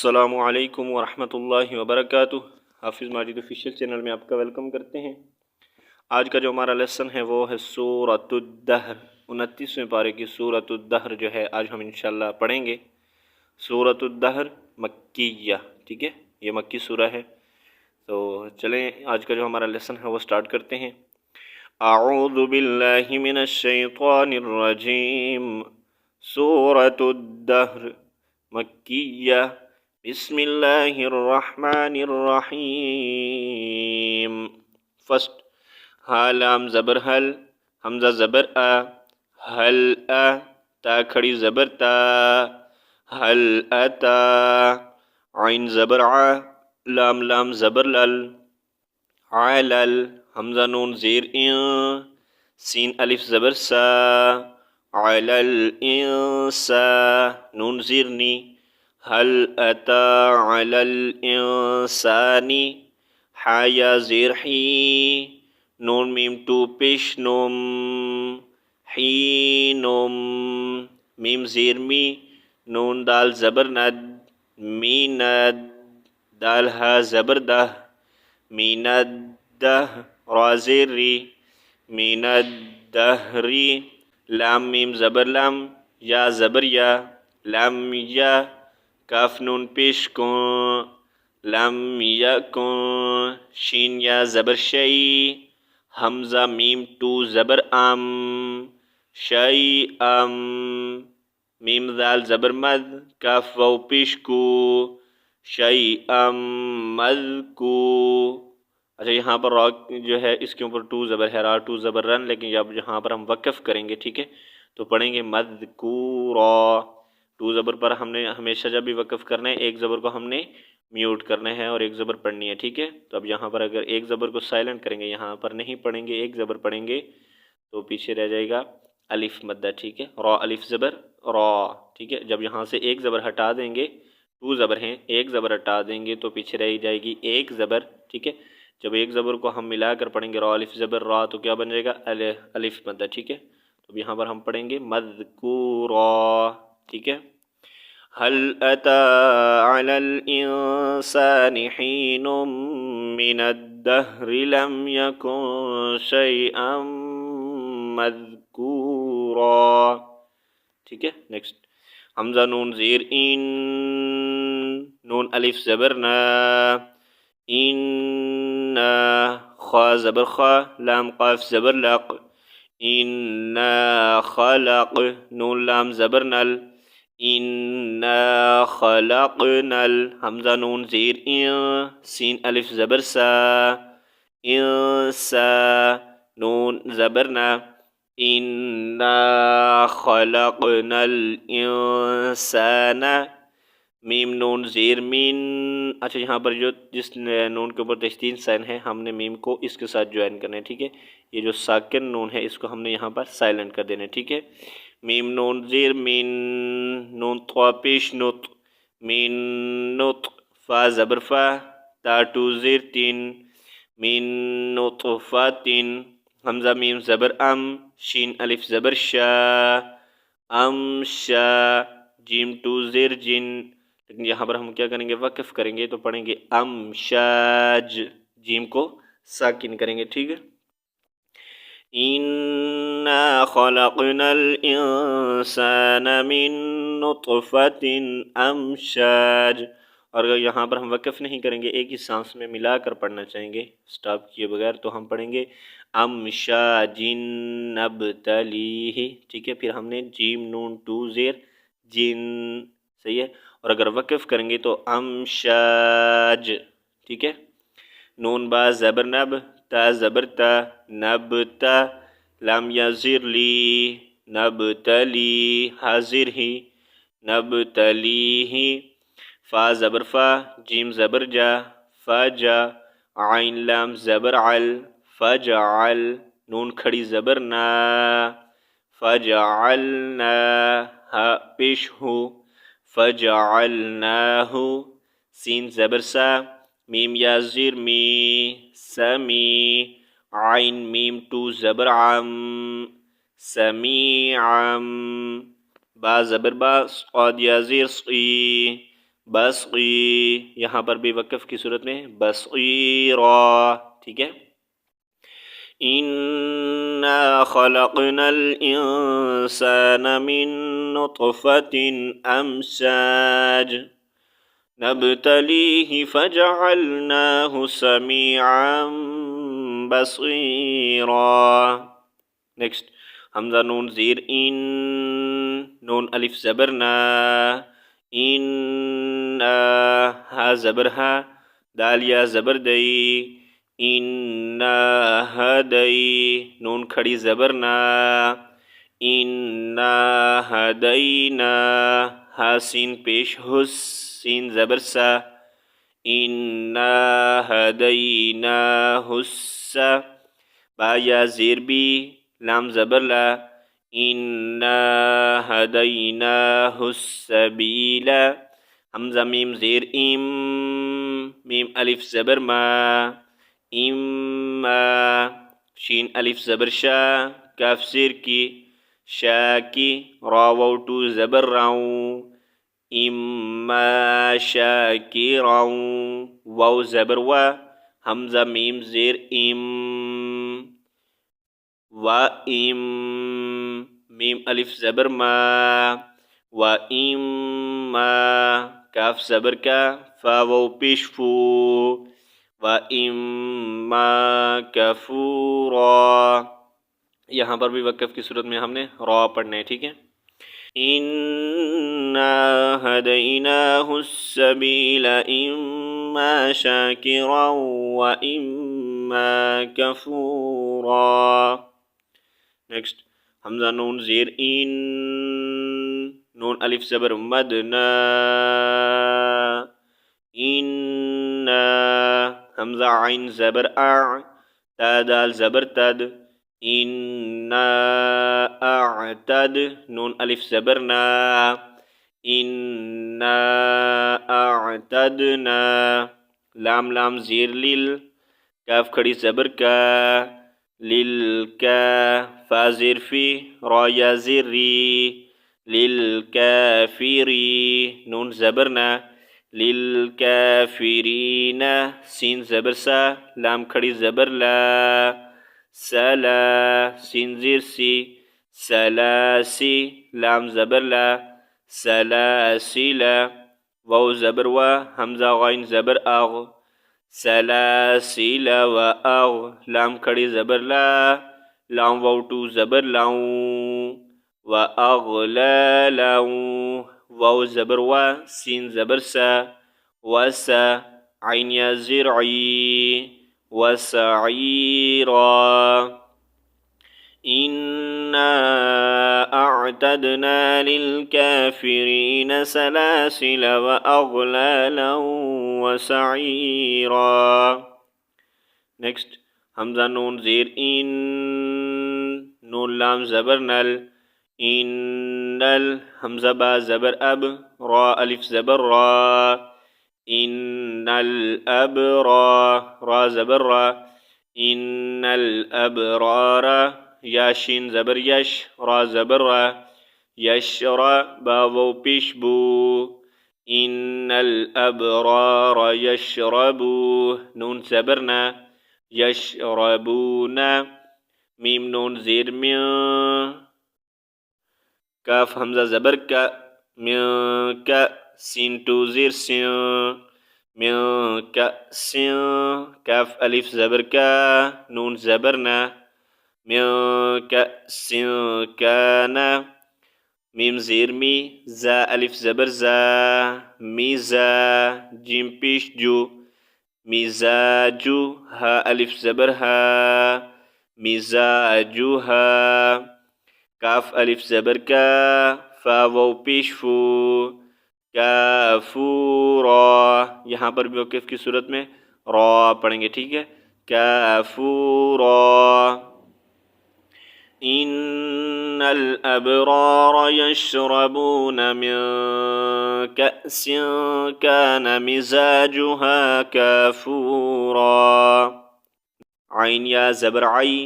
अस्सलामुअलैकुम वरहमतुल्लाहि वबरकातुह। हाफिज़ माजिद ऑफिशियल चैनल में आपका वेलकम करते हैं। आज का जो हमारा लेसन है वो है सूरतुद्दहर, 29वें पारे की सूरतुद्दहर जो है आज हम इंशाल्लाह पढ़ेंगे। सूरतुद्दहर मक्किया, ठीक है, ये मक्की सूरा है। तो चलें आज का जो हमारा लेसन है वो स्टार्ट करते हैं। अऊज़ु बिल्लाहि मिनश शैतानिर रजीम। सूरतुद्दहर मक्किया, बिस्मिल्लाहिर्रहमानिर्रहीम। फर्स्ट हा लाम ज़बर हल, हमज़ा ज़बर आ, हल आ, ता खड़ी ज़बर ता, हल अता। आइन ज़बर आ, लाम लाम ज़बर लल, अलल, हमज़ा नून ज़ेर इन, सीन अलिफ ज़बर सा, अलल इंसा, नून ज़ेर नी, हल अता अलल इंसानी, हाया ज़ेर ही, नून मीम टू पेश नुम, हीनुम, मीम ज़ेर मी, नून दाल ज़बर नद, मीनद, दाल हा ज़बर दह, मीनद्दह, रा ज़ेर री, मीनद्दहरी, लाम मीम ज़बर लम, या ज़बर या, लम या, काफ नून पेश को, लम यकुन, शीन या ज़बर शई, हमज़ा मीम टू ज़बर अम, शई अम, मीम दाल ज़बर मद, काफ वाव पेश को, शई अम मज़कू। अच्छा, यहाँ पर रॉ जो है इसके ऊपर टू ज़बर है, रा टू ज़बर रन, लेकिन अब यहाँ पर हम वक़फ़ करेंगे, ठीक है। तो पढ़ेंगे मज़कूरा। टू ज़बर पर हमने हमेशा जब भी वक़फ़ करना है एक ज़बर को हमने म्यूट करना है और एक ज़बर पढ़नी है, ठीक है। तो अब यहाँ पर अगर एक ज़बर को साइलेंट करेंगे, यहाँ पर नहीं पढ़ेंगे, एक ज़बर पढ़ेंगे तो पीछे रह जाएगा अलिफ मद्दा, ठीक है। रॉ अलिफ ज़बर रॉ, ठीक है। जब यहाँ से एक ज़बर हटा देंगे, टू ज़बर हैं, एक ज़बर हटा देंगे तो पीछे रह जाएगी एक ज़बर, ठीक है। जब एक ज़बर को हम मिलाकर पढ़ेंगे रॉ अलिफ ज़बर रॉ तो क्या बन जाएगा अलिफ मद्दा, ठीक है। तो यहाँ पर हम पढ़ेंगे मज़कूरा, ठीक है। हल अता अलल इंसानि हीनुम मिनद्दहरि लम यकुन शैअम मज़कूरा, ठीक है। नेक्स्ट हमज़ा नून ज़ेर इन, नून अलिफ ज़बर ना, इन्ना, ख़ा ज़बर ख़ा, लाम क़ाफ ज़बर लक़, इन्ना ख़लक़, नून लाम ज़बर नल, इन्ना ख़लक़नल, हमज़ा नून ज़ेर इन, सीन अलिफ ज़बर सा, इंसा, नून ज़बर ना, इन्ना ख़लक़नल इंसाना, मीम नून ज़ेर मीन। अच्छा, यहाँ पर जो जिस नून के ऊपर तश्दीद साइन है हमने मीम को इसके साथ ज्वाइन करना है, ठीक है। ये जो साकिन नून है इसको हमने यहाँ पर साइलेंट कर देना है, ठीक है। मीम नून ज़ेर मीन, नून त्वा पेश नुत, मीन नुत, फ़ा ज़बर फ़ा, ता टू ज़ेर तीन, मीन नुतफ़ा तीन, हमज़ा मीम ज़बर अम, शीन अलिफ ज़बर शा, अम शा, जीम टू ज़ेर जिन, लेकिन यहाँ पर हम क्या करेंगे वक़फ़ करेंगे तो पढ़ेंगे अम शाज, जीम को साकिन करेंगे, ठीक है। इन्ना ख़लक़नल इंसाना मिन नुतफ़तिन अमशाज। और अगर यहाँ पर हम वक़फ़ नहीं करेंगे, एक ही सांस में मिलाकर पढ़ना चाहेंगे स्टॉप किए बगैर, तो हम पढ़ेंगे अमशाजिन नब्तलीही, ठीक है। फिर हमने जीम नून टू ज़ेर जिन, सही है। और अगर वक़फ़ करेंगे तो अमशाज, ठीक है। नून बा ज़बर नब, ता ज़बर ता, नबता, लाम या ज़िर ली, नबतली, हाजिर ही, नबतलीही, फ़ा ज़बर फ़ा, जीम ज़बर जा, फ़जा, आइन लाम ज़बर अल, फ़जअल, नून खड़ी ज़बर ना, फ़जअलना, हा पेश हो, फ़जअलनाहु, सीन ज़बर सा, मीम या ज़िर मी, समी, आइन मीम टू ज़बर आम, समीअम, बा ज़बर बा, क़ाद या ज़िर सी, बस्गी, यहाँ पर भी वक़्फ़ की सूरत में बस्गीरा, ठीक है। इन्ना खलक़नल इंसान मिन नुत्फ़तिन अमशाज नब्तलीहि फजअलनाहु समीअन बसीरा। नेक्स्ट, हमज़ा नून ज़ीर इन, नून अलिफ ज़बर ना, इन्ना, हा ज़बर हा, दाल या ज़बर दई, इन्ना हदई, नून खड़ी ज़बर ना, इन्ना हदईना, हा सीन पेश हुस, सीन ज़बर सा, इन्ना हदईना हुस्सा, बा या ज़ीर बी, लाम ज़बर ला, इन्ना हदईना हुस्सबीला। हमज़ा मीम ज़ेर इम, मीम अलिफ ज़बर मा, इम्मा, शीन अलिफ ज़बर शा, काफ ज़ेर की, शा की, रा वाव टू ज़बर राऊं, इम्मा शाकिराऊं, वाव ज़बर वा, हमज़ा मीम ज़ेर इम, व इम, मीम अलिफ ज़बर मा, व इम्मा, काफ ज़बर का, फा वाव पेश फू, व इम्मा कफूरा। यहाँ पर भी वक़्फ़ की सूरत में हमने रा पढ़ना है, ठीक है। इन्ना हदैनाहुस्सबीला इम्मा शाकिरन व इम्मा कफूरा। नेक्स्ट, हमज़ा नून ज़ेर इन, नून अलिफ ज़बर मद ना, इन्ना, हमज़ा आइन ज़बर आ, ता दाल ज़बर तद, इन्ना अअतद, नून अलिफ ज़बर ना, इन्ना अअतदना, लाम लाम ज़ीर लिल, काफ खड़ी ज़बर का, लिल का, फा ज़ेर फी, रा या ज़ेर री, लिल काफिरी, नून ज़बर ना, लिल काफिरीना, सीन ज़बर सा, लाम खड़ी ज़बर ला, सला, सीन ज़ेर सी, सलासी, लाम ज़बर ला, सलासिला, वाव ज़बर वा, हमज़ा गाइन ज़बर आग, सलासिला व आग, लाम खड़ी ज़बर ला, लाम वाव टू ज़बर लाऊं, व अगलालाऊं, वाव ज़बर वा, सीन ज़बर सा, वसा, आइन या ज़ेर ई, वसईरा। इन्ना अअतदना लिलकाफिरीन सलासिल व अगलालन व सईरा। नेक्स्ट, हमज़ा नून ज़ेर इन, नून लाम ज़बर नल, इन्नल, हमज़ा बा ज़बर अब, रा अलिफ ज़बर रा, इन्नल अबरा, रा ज़बर रा, इन्नल अबरारा, याशीन ज़बर यश, रा ज़बर रा, यशरा, बा वाव पेश बू, इन्नल अबरारा यशरबू, नून ज़बर ना, यशरबूना, मीम नून ज़ेर म्या, काफ हमज़ा ज़बर का, म्या का, सीन टू ज़ेर स्या, म्या का स्या, काफ अलिफ ज़बर का, नून ज़बर ना, म्या का स्या काना, मीम ज़ेर मी, ज़ा अलिफ ज़बर ज़ा, मीज़ा, जिम पेश जो, मिज़ाजू, हा अलिफ ज़बर हा, मिज़ाजू हा, काफ अलिफ ज़बर का, फा वाव पेश फू, काफूरा। यहाँ पर भी वक़्फ़ की सूरत में रा पढ़ेंगे, ठीक है। काफूरा। इन्नल अबरार यशरबून मिन कअसिन कान मिज़ाजुहा काफूरा। आइन या ज़बर आई,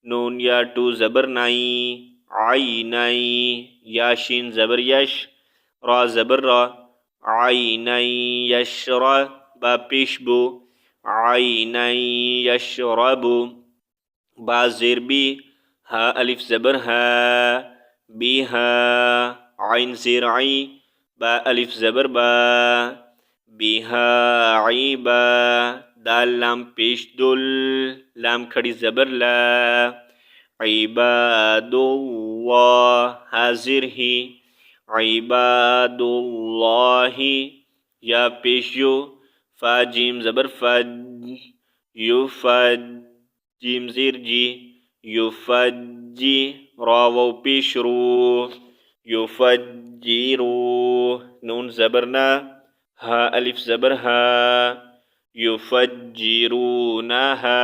नून या टू ज़बर नाई, आई नाई, याशीन ज़बर यश, रा ज़बर रा, आइनन यशरब पेशबो आइनन यशरबु बा ज़ेर बी हा अलिफ ज़बर हा बिहा आइन ज़ेर आई बा अलिफ ज़बर बा बिहा आइबा दाल लाम पेश दुल लाम खड़ी ज़बर ला इबादुल्लाह हाजिर ही इबादुल्लाहि या पेश यो फा जीम ज़बर फज युफज जीम ज़ेर जी युफज्जी रा वाव पेश रू युफज्जिरू नून ज़बर ना हा अलिफ ज़बर हा युफज्जिरूनहा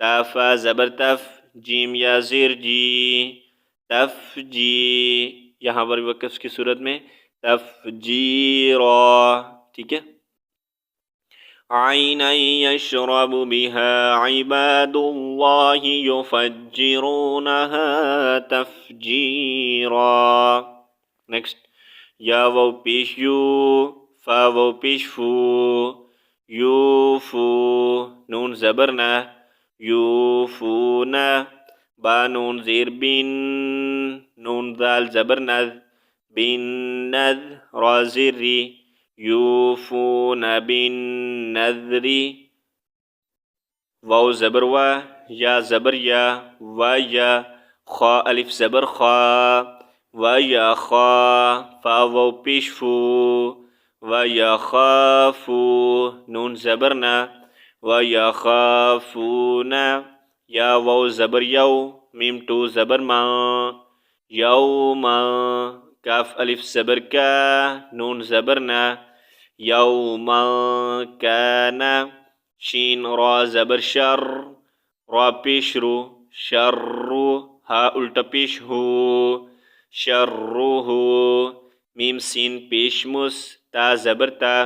ताफा ज़बर तफ जीम या ज़ेर जी तफजी यहाँ पर वक़्फ़ की सूरत में तफजीरा ठीक है। आइनन यशरबु बिहा इबादुल्लाहि युफज्जिरूनहा तफजीरा। नेक्स्ट या वाव पेश यू फा वाव पेश फू यूफू नून ज़बर ना यूफूना बा नून ज़ेर बिन नून दाल ज़बर नद बिन नद रा ज़ेर री यूफून बिन नज़री वाव ज़बर वा या ज़बर या वा या खा अलिफ ज़बर खा वा या खा फा वाव पेश फू वा या खाफू नून ज़बर ना वा या खाफूना या वाव ज़बर यौ मीम टू ज़बर मा यौमा काफ अलिफ ज़बर का नून ज़बर ना यौमा काना शीन रा ज़बर शर रा पेश रू शर्रु हा उल्टा पेश हो शर्रुहु मीम सीन पेश मुस ता ज़बर ता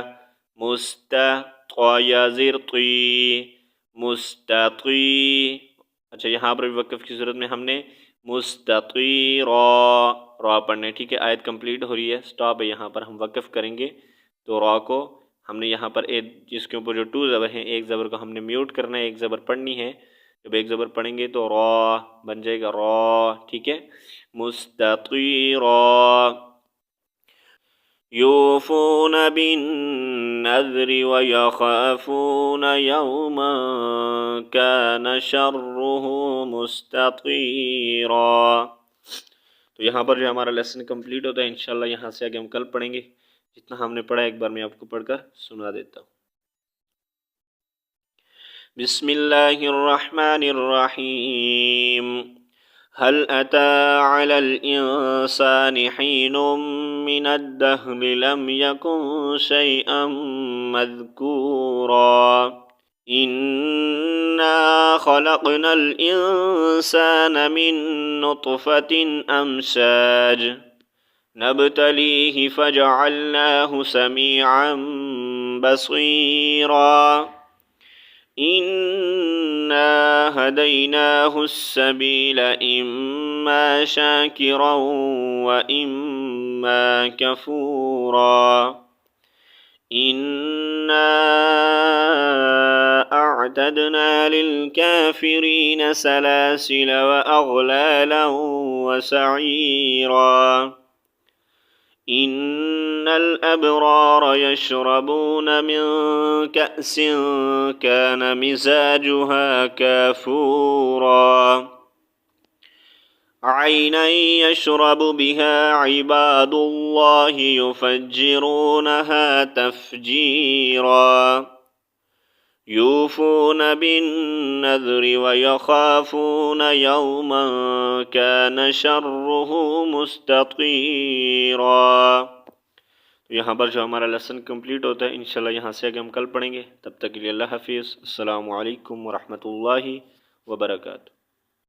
मुस्ता क़ा या ज़ेर ती मुस्ताती। अच्छा यहाँ पर भी वक़्फ़ की सूरत में हमने मुस्ततीरा रा पढ़ने ठीक है। आयत कंप्लीट हो रही है, स्टॉप है, यहाँ पर हम वक़्फ़ करेंगे तो रा को हमने यहाँ पर एक जिसके ऊपर जो टू ज़बर हैं एक ज़बर को हमने म्यूट करना है, एक ज़बर पढ़नी है। जब एक ज़बर पढ़ेंगे तो रा बन जाएगा रा ठीक है। मुस्ततीरा यूफ़ून बिन्नज़्रि व यख़ाफ़ून यौमन कान शर्रुहु मुस्ततीरा। तो यहाँ पर जो हमारा लेसन कंप्लीट होता है इंशाल्लाह यहाँ से आगे हम कल पढ़ेंगे। जितना हमने पढ़ा एक बार मैं आपको पढ़कर सुना देता हूँ। बिस्मिल्लाहिर्रहमानिर्रहीम हल अता अलल इंसानि हीनुम मिनद्दहरि लम यकुन शैअम मज़कूरा इन्ना खलक़नल इंसान मिन नुत्फ़तिन अमशाज नब्तलीहि फजअलनाहु समीअन बसीरा इन्ना हदैनाहु अस्सबील इम्मा शाकिरन व इम्मा कफूरा इन्ना अअतदना लिलकाफिरीन सलासिल व अगलालन व सईरा इन्नल अबरार यशरबून मिन कअसिन कान मिज़ाजुहा काफूरा आइनन यशरबु बिहा इबादुल्लाहि युफज्जिरूनहा तफजीरा यूफ़ून बिन्नज़्रि व यख़ाफ़ून यौमन कान शर्रुहु मुस्ततीरा। तो यहाँ पर जो हमारा लेसन कंप्लीट होता है इंशाल्लाह यहाँ से आगे हम कल पढ़ेंगे। तब तक के लिए अल्लाह हाफ़िज़। अस्सलामु अलैकुम व रहमतुल्लाहि व बरकातुहू।